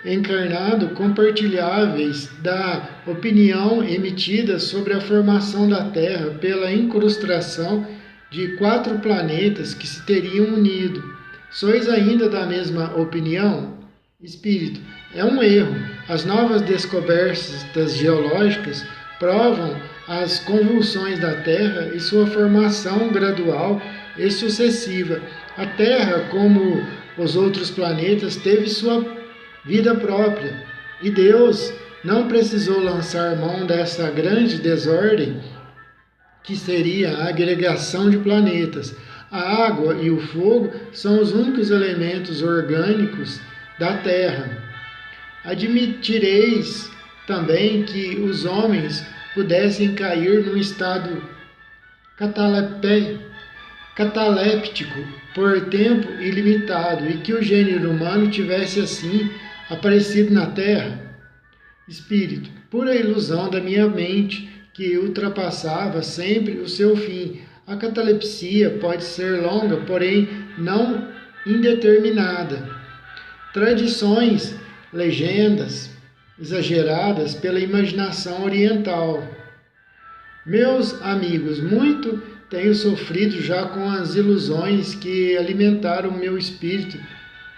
Speaker 1: encarnado, compartilháveis da opinião emitida sobre a formação da Terra pela incrustação de 4 planetas que se teriam unido. Sois ainda da mesma opinião? Espírito, é um erro. As novas descobertas geológicas provam as convulsões da Terra e sua formação gradual e sucessiva. A Terra, como os outros planetas, teve sua vida própria, e Deus não precisou lançar mão dessa grande desordem que seria a agregação de planetas. A água e o fogo são os únicos elementos orgânicos da Terra. Admitireis também que os homens pudessem cair num estado cataléptico por tempo ilimitado e que o gênero humano tivesse assim aparecido na Terra? Espírito, pura ilusão da minha mente que ultrapassava sempre o seu fim. A catalepsia pode ser longa, porém não indeterminada. Tradições, legendas exageradas pela imaginação oriental. Meus amigos, muito tenho sofrido já com as ilusões que alimentaram o meu espírito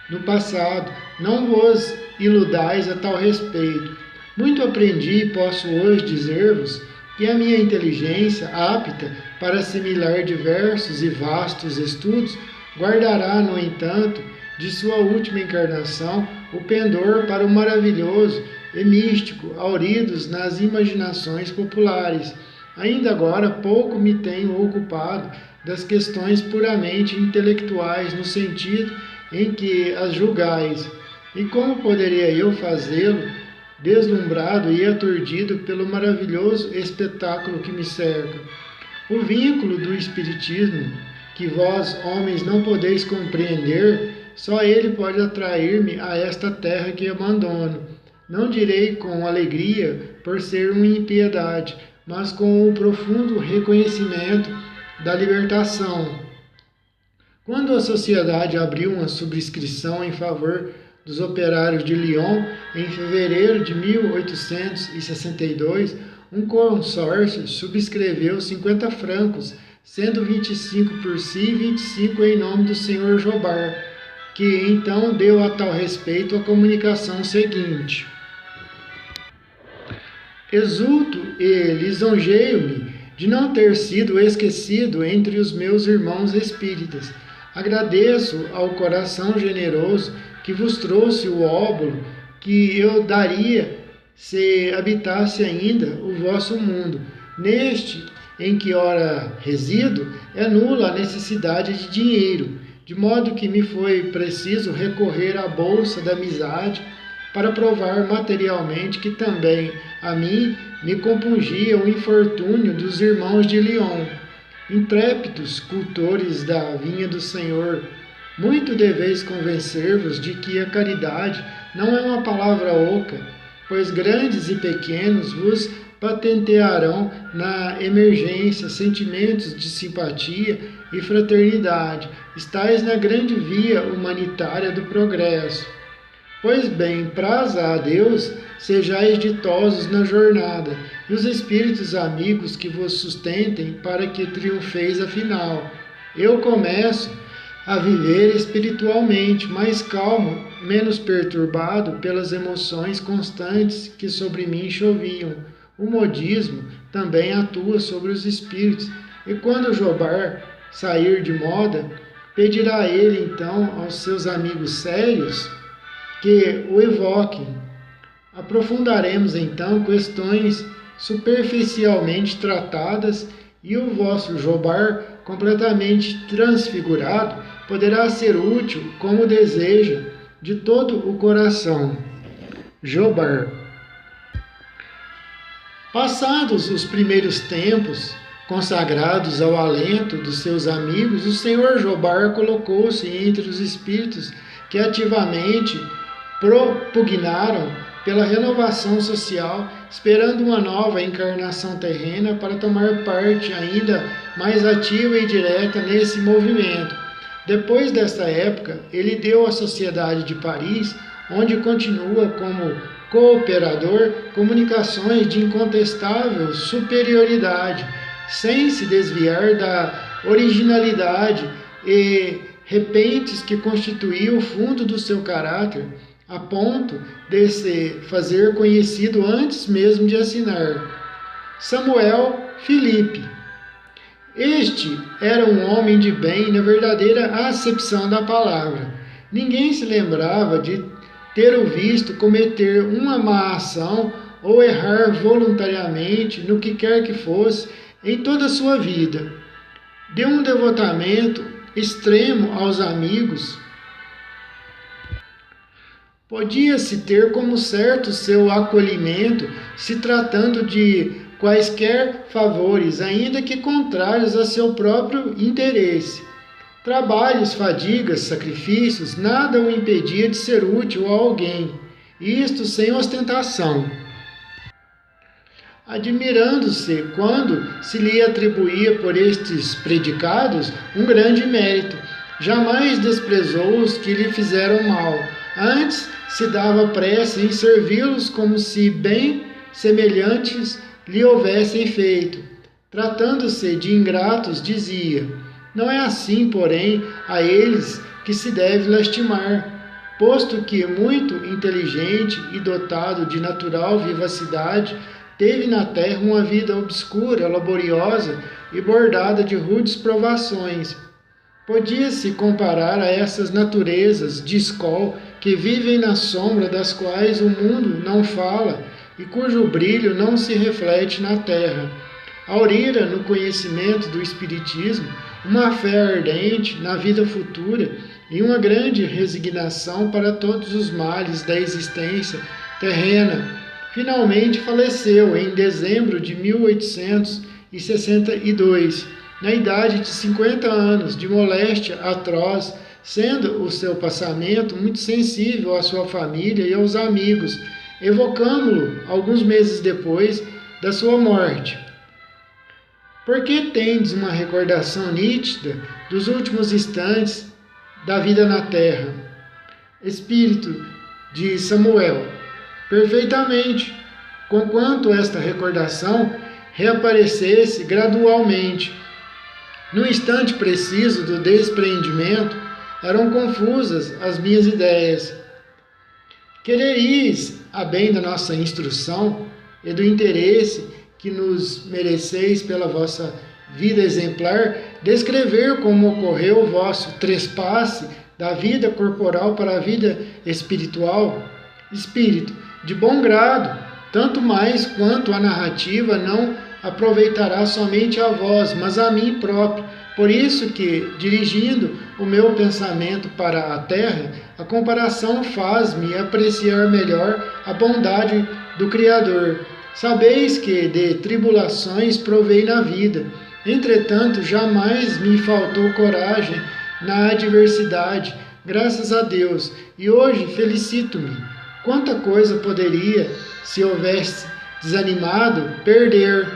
Speaker 1: no passado. Não vos iludais a tal respeito. Muito aprendi e posso hoje dizer-vos que a minha inteligência, apta para assimilar diversos e vastos estudos, guardará, no entanto, de sua última encarnação, o pendor para o maravilhoso e místico, hauridos nas imaginações populares. Ainda agora pouco me tenho ocupado das questões puramente intelectuais, no sentido em que as julgais. E como poderia eu fazê-lo, deslumbrado e aturdido pelo maravilhoso espetáculo que me cerca? O vínculo do Espiritismo, que vós, homens, não podeis compreender, só ele pode atrair-me a esta terra que abandono. Não direi com alegria por ser uma impiedade, mas com o profundo reconhecimento da libertação. Quando a sociedade abriu uma subscrição em favor dos operários de Lyon, em fevereiro de 1862, um consórcio subscreveu 50 francos, sendo 25 por si e 25 em nome do Sr. Jobard, que então deu a tal respeito a comunicação seguinte: exulto e lisonjeio-me de não ter sido esquecido entre os meus irmãos espíritas. Agradeço ao coração generoso que vos trouxe o óbolo que eu daria se habitasse ainda o vosso mundo. Neste em que ora resido, é nula a necessidade de dinheiro, de modo que me foi preciso recorrer à bolsa da amizade para provar materialmente que também a mim me compungia o infortúnio dos irmãos de Lyon, intrépidos cultores da vinha do Senhor Muito deveis convencer-vos de que a caridade não é uma palavra oca, pois grandes e pequenos vos patentearão na emergência sentimentos de simpatia e fraternidade. Estais na grande via humanitária do progresso. Pois bem, praza a Deus, sejais ditosos na jornada, e os espíritos amigos que vos sustentem para que triunfeis afinal. Eu começo a viver espiritualmente, mais calmo, menos perturbado pelas emoções constantes que sobre mim choviam. O modismo também atua sobre os espíritos, e quando Jobar sair de moda, pedirá ele então aos seus amigos sérios que o evoquem. Aprofundaremos então questões superficialmente tratadas, e o vosso Jobar, completamente transfigurado, poderá ser útil como deseja de todo o coração. Jobar. Passados os primeiros tempos, consagrados ao alento dos seus amigos, o Senhor Jobar colocou-se entre os espíritos que ativamente propugnaram pela renovação social, esperando uma nova encarnação terrena para tomar parte ainda mais ativa e direta nesse movimento. Depois desta época, ele deu à Sociedade de Paris, onde continua como cooperador, comunicações de incontestável superioridade, sem se desviar da originalidade e repentes que constituíam o fundo do seu caráter, a ponto de se fazer conhecido antes mesmo de assinar. Samuel Filipe. Este era um homem de bem na verdadeira acepção da palavra. Ninguém se lembrava de ter o visto cometer uma má ação ou errar voluntariamente no que quer que fosse em toda a sua vida. De um devotamento extremo aos amigos, podia-se ter como certo seu acolhimento, se tratando de quaisquer favores, ainda que contrários a seu próprio interesse. Trabalhos, fadigas, sacrifícios, nada o impedia de ser útil a alguém, isto sem ostentação. Admirando-se quando se lhe atribuía por estes predicados um grande mérito, jamais desprezou os que lhe fizeram mal, antes se dava pressa em servi-los como se bem semelhantes lhe houvessem feito. Tratando-se de ingratos, dizia: não é assim, porém, a eles que se deve lastimar, posto que, muito inteligente e dotado de natural vivacidade, teve na terra uma vida obscura, laboriosa e bordada de rudes provações. Podia-se comparar a essas naturezas de escol que vivem na sombra das quais o mundo não fala e cujo brilho não se reflete na terra. Aurira no conhecimento do Espiritismo, uma fé ardente na vida futura e uma grande resignação para todos os males da existência terrena. Finalmente faleceu em dezembro de 1862, na idade de 50 anos, de moléstia atroz, sendo o seu passamento muito sensível à sua família e aos amigos, evocamo-lo alguns meses depois da sua morte. Por que tendes uma recordação nítida dos últimos instantes da vida na terra? Espírito de Samuel. Perfeitamente, conquanto esta recordação reaparecesse gradualmente. No instante preciso do despreendimento, eram confusas as minhas ideias. Quereis, a bem da nossa instrução e do interesse que nos mereceis pela vossa vida exemplar, descrever como ocorreu o vosso trespasse da vida corporal para a vida espiritual? Espírito, de bom grado, tanto mais quanto a narrativa não aproveitará somente a vós, mas a mim próprio. Por isso que, dirigindo o meu pensamento para a terra, a comparação faz-me apreciar melhor a bondade do Criador. Sabeis que de tribulações provei na vida, entretanto jamais me faltou coragem na adversidade, graças a Deus, e hoje felicito-me. Quanta coisa poderia, se houvesse desanimado, perder.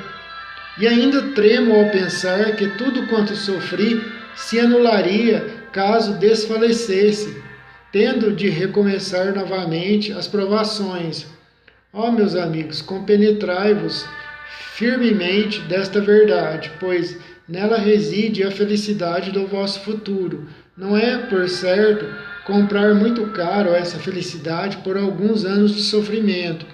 Speaker 1: E ainda tremo ao pensar que tudo quanto sofri se anularia caso desfalecesse, tendo de recomeçar novamente as provações. Ó, meus amigos, compenetrai-vos firmemente desta verdade, pois nela reside a felicidade do vosso futuro. Não é, por certo, comprar muito caro essa felicidade por alguns anos de sofrimento.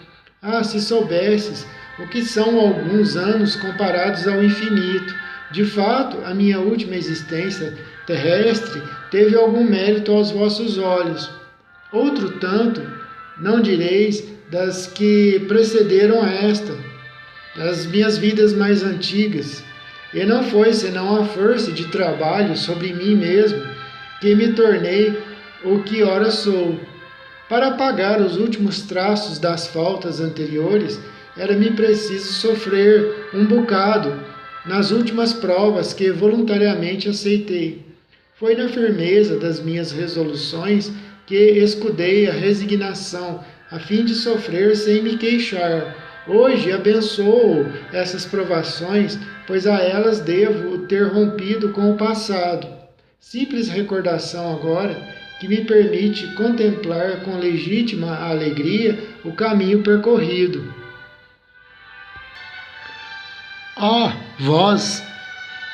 Speaker 1: Ah, se soubesses o que são alguns anos comparados ao infinito. De fato, a minha última existência terrestre teve algum mérito aos vossos olhos. Outro tanto, não direis, das que precederam a esta, das minhas vidas mais antigas. E não foi senão a força de trabalho sobre mim mesmo que me tornei o que ora sou. Para apagar os últimos traços das faltas anteriores, era-me preciso sofrer um bocado nas últimas provas que voluntariamente aceitei. Foi na firmeza das minhas resoluções que escudei a resignação, a fim de sofrer sem me queixar. Hoje abençoo essas provações, pois a elas devo ter rompido com o passado. Simples recordação agora que me permite contemplar com legítima alegria o caminho percorrido. Ó, vós,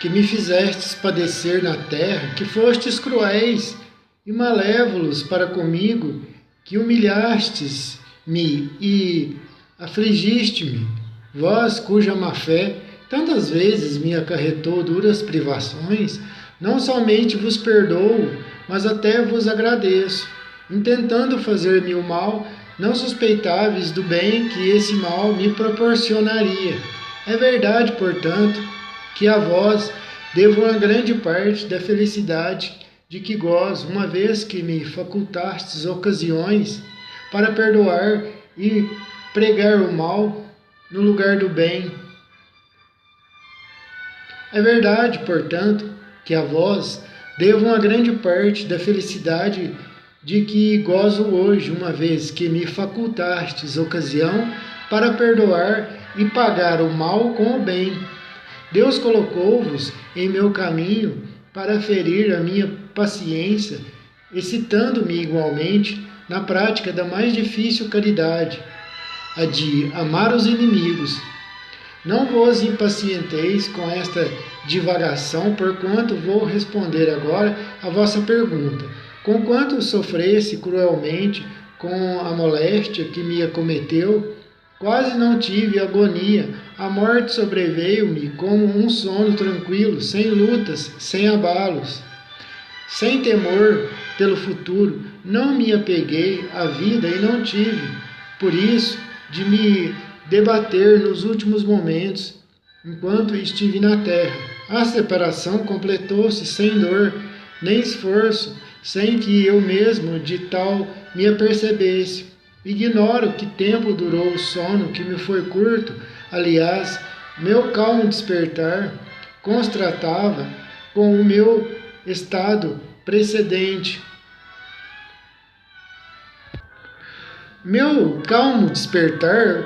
Speaker 1: que me fizestes padecer na terra, que fostes cruéis e malévolos para comigo, que humilhastes-me e afligiste-me, vós cuja má-fé tantas vezes me acarretou duras privações, não somente vos perdoo, mas até vos agradeço, intentando fazer-me o mal, não suspeitáveis do bem que esse mal me proporcionaria. É verdade, portanto, que a vós devo uma grande parte da felicidade de que gozo, uma vez que me facultastes ocasiões para perdoar e pregar o mal no lugar do bem. É verdade, portanto, que a vós devo uma grande parte da felicidade de que gozo hoje, uma vez que me facultastes ocasião para perdoar e pagar o mal com o bem. Deus colocou-vos em meu caminho para ferir a minha paciência, excitando-me igualmente na prática da mais difícil caridade, a de amar os inimigos. Não vos impacienteis com esta divagação, porquanto vou responder agora a vossa pergunta. Conquanto sofresse cruelmente com a moléstia que me acometeu, quase não tive agonia. A morte sobreveio-me como um sono tranquilo, sem lutas, sem abalos. Sem temor pelo futuro, não me apeguei à vida e não tive, por isso, de me debater nos últimos momentos, enquanto estive na terra. A separação completou-se sem dor, nem esforço, sem que eu mesmo de tal me apercebesse. Ignoro que tempo durou o sono que me foi curto. Aliás, meu calmo despertar constatava com o meu estado precedente. Meu calmo despertar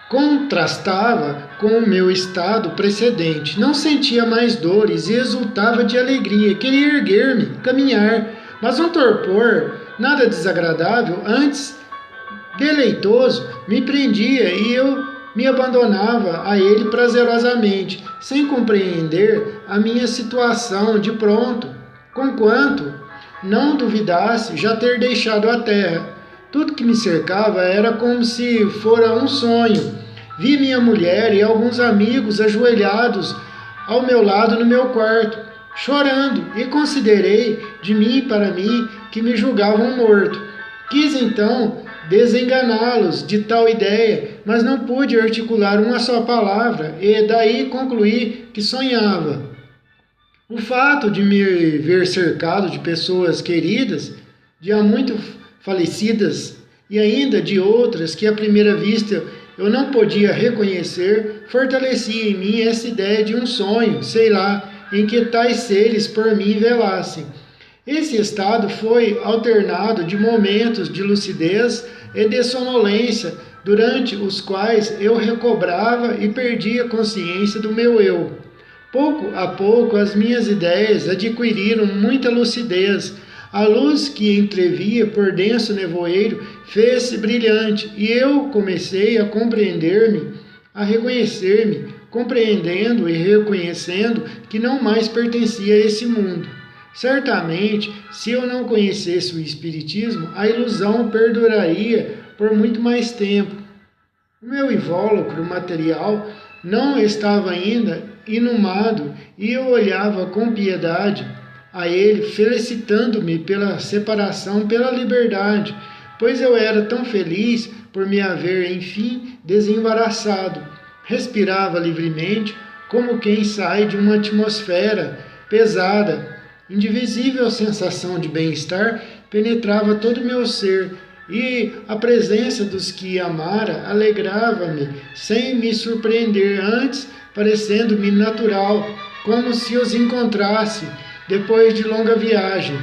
Speaker 1: contrastava com o meu estado precedente. Não sentia mais dores e exultava de alegria. Queria erguer-me, caminhar, mas um torpor, nada desagradável, antes deleitoso, me prendia e eu me abandonava a ele prazerosamente, sem compreender a minha situação de pronto, conquanto não duvidasse já ter deixado a terra. Tudo que me cercava era como se fora um sonho. Vi minha mulher e alguns amigos ajoelhados ao meu lado no meu quarto, chorando, e considerei de mim para mim que me julgavam morto. Quis então desenganá-los de tal ideia, mas não pude articular uma só palavra, e daí concluí que sonhava. O fato de me ver cercado de pessoas queridas, de há muito falecidas, e ainda de outras que à primeira vista eu não podia reconhecer, fortalecia em mim essa ideia de um sonho, sei lá, em que tais seres por mim velassem. Esse estado foi alternado de momentos de lucidez e de sonolência, durante os quais eu recobrava e perdia consciência do meu eu. Pouco a pouco, as minhas ideias adquiriram muita lucidez. A luz que entrevia por denso nevoeiro fez-se brilhante e eu comecei a compreender-me, a reconhecer-me, compreendendo e reconhecendo que não mais pertencia a esse mundo. Certamente, se eu não conhecesse o Espiritismo, a ilusão perduraria por muito mais tempo. O meu invólucro material não estava ainda inumado e eu olhava com piedade a ele, felicitando-me pela separação, pela liberdade, pois eu era tão feliz por me haver, enfim, desembaraçado. Respirava livremente, como quem sai de uma atmosfera pesada. Indivisível sensação de bem-estar penetrava todo o meu ser, e a presença dos que amara alegrava-me, sem me surpreender, antes parecendo-me natural, como se os encontrasse depois de longa viagem.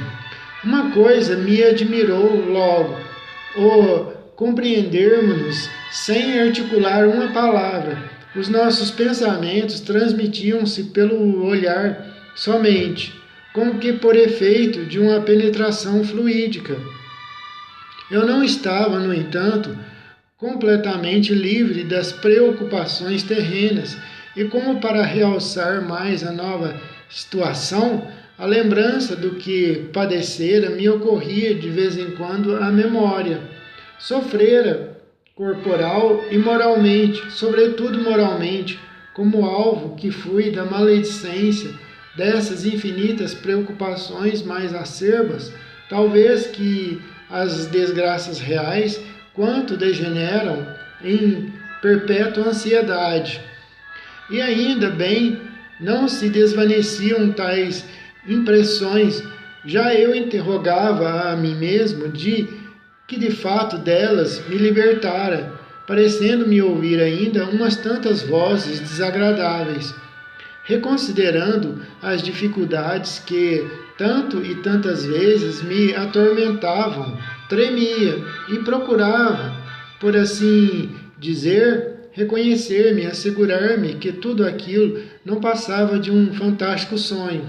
Speaker 1: Uma coisa me admirou logo: o compreendermos-nos sem articular uma palavra. Os nossos pensamentos transmitiam-se pelo olhar somente, como que por efeito de uma penetração fluídica. Eu não estava, no entanto, completamente livre das preocupações terrenas, e como para realçar mais a nova situação, a lembrança do que padecera me ocorria de vez em quando à memória. Sofrera corporal e moralmente, sobretudo moralmente, como alvo que fui da maledicência dessas infinitas preocupações mais acerbas, talvez que as desgraças reais, quanto degeneram em perpétua ansiedade. E ainda bem não se desvaneciam tais impressões. Já eu interrogava a mim mesmo de fato delas me libertara, parecendo-me ouvir ainda umas tantas vozes desagradáveis. Reconsiderando as dificuldades que tanto e tantas vezes me atormentavam, tremia e procurava, por assim dizer, reconhecer-me, assegurar-me que tudo aquilo não passava de um fantástico sonho.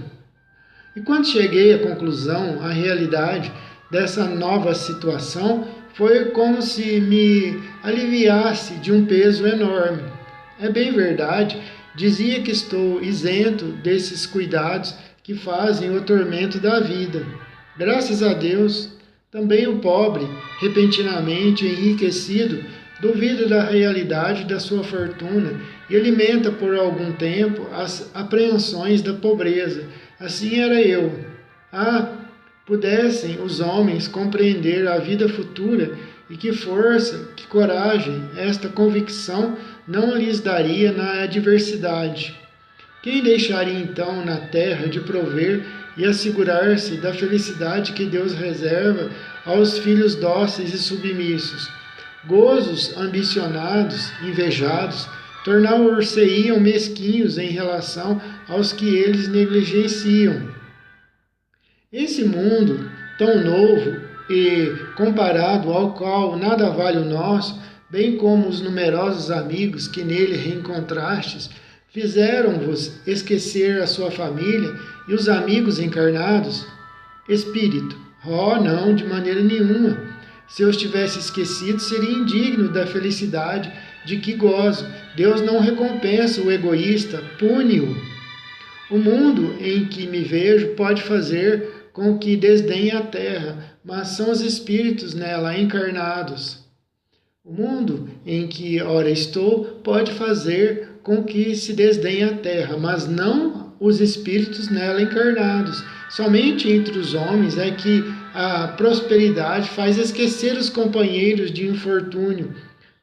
Speaker 1: E quando cheguei à conclusão, à realidade dessa nova situação, foi como se me aliviasse de um peso enorme. É bem verdade, dizia que estou isento desses cuidados que fazem o tormento da vida. Graças a Deus, também o pobre, repentinamente enriquecido, duvida da realidade da sua fortuna e alimenta por algum tempo as apreensões da pobreza. Assim era eu. Pudessem os homens compreender a vida futura, e que força, que coragem, esta convicção não lhes daria na adversidade. Quem deixaria então na terra de prover e assegurar-se da felicidade que Deus reserva aos filhos dóceis e submissos? Gozos ambicionados, invejados, tornar-se-iam mesquinhos em relação aos que eles negligenciam. Esse mundo tão novo e comparado ao qual nada vale o nosso, bem como os numerosos amigos que nele reencontrastes, fizeram-vos esquecer a sua família e os amigos encarnados? Espírito: não, de maneira nenhuma. Se eu os tivesse esquecido, seria indigno da felicidade de que gozo. Deus não recompensa o egoísta, pune-o. O mundo em que me vejo pode fazer com que desdenhe a terra, mas são os espíritos nela encarnados. O mundo em que ora estou pode fazer com que se desdenhe a terra, mas não os espíritos nela encarnados. Somente entre os homens é que a prosperidade faz esquecer os companheiros de infortúnio.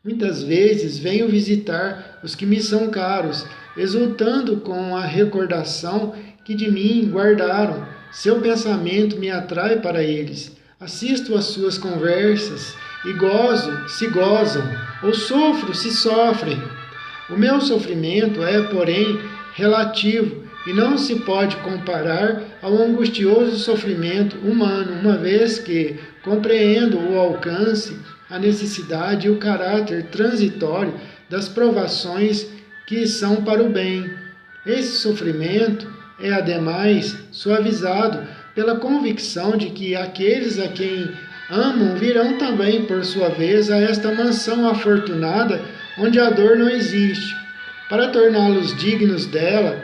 Speaker 1: Muitas vezes venho visitar os que me são caros, exultando com a recordação que de mim guardaram. Seu pensamento me atrai para eles. Assisto às suas conversas e gozo se gozam, ou sofro se sofrem. O meu sofrimento é, porém, relativo e não se pode comparar ao angustioso sofrimento humano, uma vez que compreendo o alcance, a necessidade e o caráter transitório das provações que são para o bem. Esse sofrimento é, ademais, suavizado pela convicção de que aqueles a quem amam virão também, por sua vez, a esta mansão afortunada onde a dor não existe. Para torná-los dignos dela,